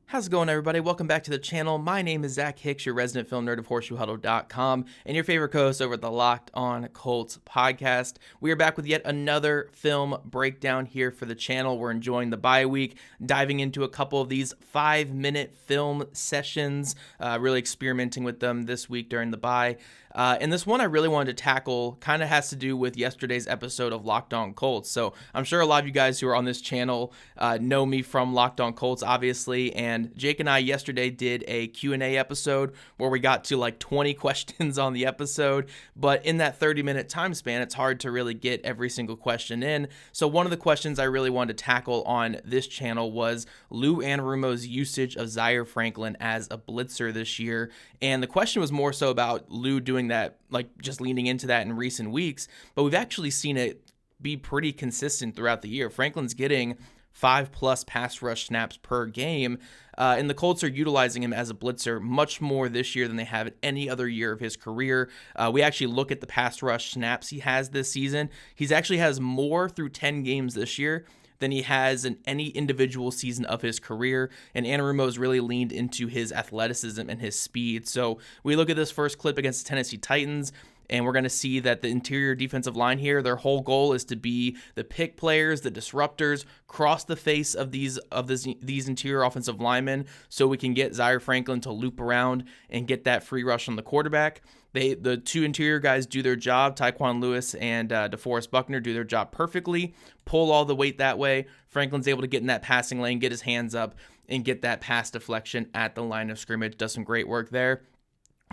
How's it going, everybody? Welcome back to the channel. My name is Zach Hicks, your resident film nerd of HorseshoeHuddle.com, and your favorite co-host over at the Locked On Colts podcast. We are back with yet another film breakdown here for the channel. We're enjoying the bye week, diving into a couple of these 5-minute film sessions, really experimenting with them this week during the bye. And this one I really wanted to tackle kind of has to do with yesterday's episode of Locked On Colts. So I'm sure a lot of you guys who are on this channel know me from Locked On Colts, obviously. And Jake and I yesterday did a Q&A episode where we got to like 20 questions on the episode. But in that 30-minute time span, it's hard to really get every single question in. So one of the questions I really wanted to tackle on this channel was Lou Anarumo's usage of Zaire Franklin as a blitzer this year. And the question was more so about Lou doing that, like just leaning into that in recent weeks, but we've actually seen it be pretty consistent throughout the year. Franklin's getting 5+ pass rush snaps per game, and the Colts are utilizing him as a blitzer much more this year than they have at any other year of his career. We actually look at the pass rush snaps he has this season. He's actually has more through 10 games this year than he has in any individual season of his career, and Anarumo's really leaned into his athleticism and his speed. So we look at this first clip against the Tennessee Titans, and we're going to see that the interior defensive line here, their whole goal is to be the pick players, the disruptors, cross the face of these interior offensive linemen so we can get Zaire Franklin to loop around and get that free rush on the quarterback. The two interior guys do their job. Tyquan Lewis and DeForest Buckner do their job perfectly, pull all the weight that way. Franklin's able to get in that passing lane, get his hands up, and get that pass deflection at the line of scrimmage. Does some great work there.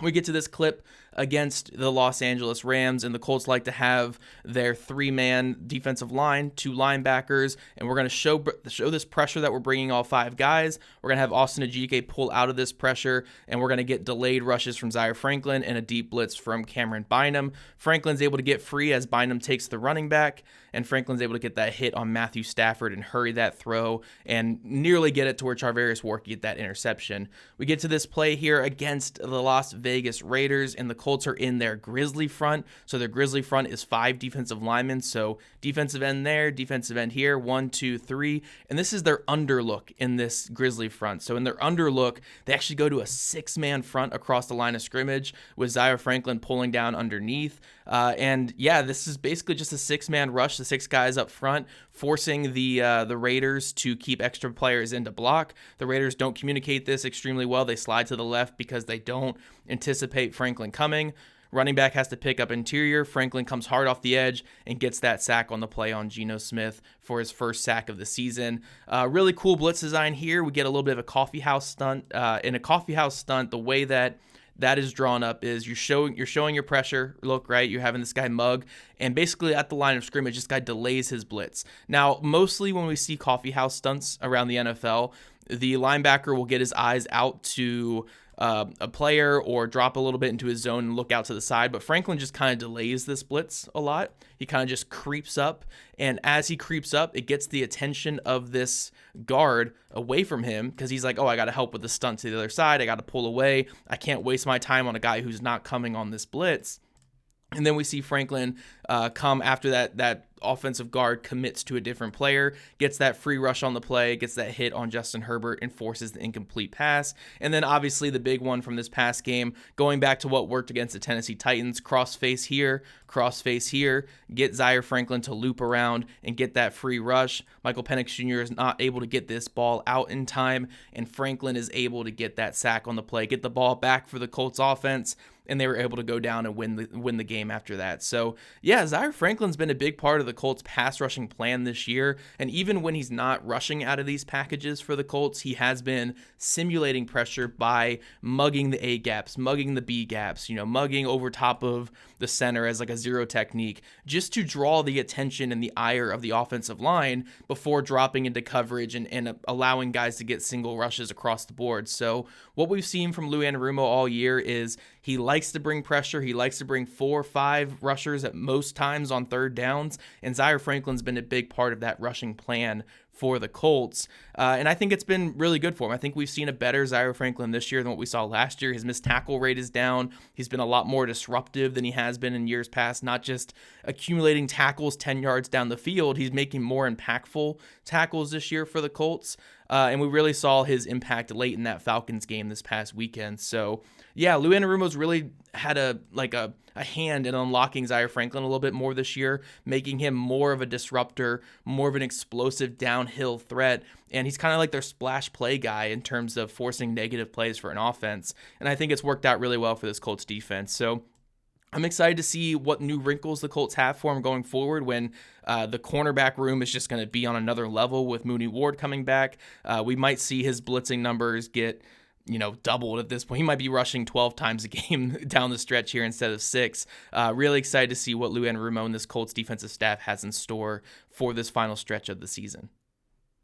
We get to this clip against the Los Angeles Rams, and the Colts like to have their 3-man defensive line, 2 linebackers, and we're going to show this pressure that we're bringing all 5 guys. We're going to have Austin Ajike pull out of this pressure, and we're going to get delayed rushes from Zaire Franklin and a deep blitz from Cameron Bynum. Franklin's able to get free as Bynum takes the running back, and Franklin's able to get that hit on Matthew Stafford and hurry that throw and nearly get it to where Charvarius Ward get that interception. We get to this play here against the Las Vegas Raiders, and the Colts are in their grizzly front. So their grizzly front is 5 defensive linemen. So defensive end there, defensive end here, 1, 2, 3. And this is their underlook in this grizzly front. So in their underlook, they actually go to a 6-man front across the line of scrimmage with Zaire Franklin pulling down underneath. And yeah, this is basically just a 6-man rush, the 6 guys up front, forcing the Raiders to keep extra players in to block. The Raiders don't communicate this extremely well. They slide to the left because they don't anticipate Franklin coming. Running back has to pick up interior. Franklin comes hard off the edge and gets that sack on the play on Geno Smith for his first sack of the season. Really cool blitz design here. We get a little bit of a coffeehouse stunt. In a coffeehouse stunt, the way that is drawn up is you're showing your pressure look, right? You're having this guy mug, and basically at the line of scrimmage, this guy delays his blitz. Now, mostly when we see coffeehouse stunts around the NFL, the linebacker will get his eyes out to a player or drop a little bit into his zone and look out to the side. But Franklin just kind of delays this blitz a lot. He kind of just creeps up. And as he creeps up, it gets the attention of this guard away from him because he's like, oh, I got to help with the stunt to the other side. I got to pull away. I can't waste my time on a guy who's not coming on this blitz. And then we see Franklin come after that offensive guard commits to a different player, gets that free rush on the play, gets that hit on Justin Herbert, and forces the incomplete pass. And then obviously the big one from this past game, going back to what worked against the Tennessee Titans, cross face here, get Zaire Franklin to loop around and get that free rush. Michael Penix Jr. is not able to get this ball out in time, and Franklin is able to get that sack on the play, get the ball back for the Colts offense, and they were able to go down and win the game after that. So yeah, Zaire Franklin's been a big part of the Colts pass rushing plan this year, and even when he's not rushing out of these packages for the Colts, he has been simulating pressure by mugging the A gaps, mugging the B gaps, mugging over top of the center as like a zero technique, just to draw the attention and the ire of the offensive line before dropping into coverage and allowing guys to get single rushes across the board. So what we've seen from Lou Anarumo all year is he likes to bring pressure. He likes to bring 4 or 5 rushers at most times on third downs, and Zaire Franklin's been a big part of that rushing plan for the Colts. And I think it's been really good for him. I think we've seen a better Zaire Franklin this year than what we saw last year. His missed tackle rate is down. He's been a lot more disruptive than he has been in years past, not just accumulating tackles 10 yards down the field. He's making more impactful tackles this year for the Colts. and we really saw his impact late in that Falcons game this past weekend. So yeah, Lou Anarumo's really had a hand in unlocking Zaire Franklin a little bit more this year, making him more of a disruptor, more of an explosive downhill threat. And he's kind of like their splash play guy in terms of forcing negative plays for an offense. And I think it's worked out really well for this Colts defense. So I'm excited to see what new wrinkles the Colts have for him going forward when the cornerback room is just going to be on another level with Mooney Ward coming back. We might see his blitzing numbers get doubled at this point. He might be rushing 12 times a game down the stretch here instead of 6. Really excited to see what Lou Anarumo and this Colts defensive staff has in store for this final stretch of the season.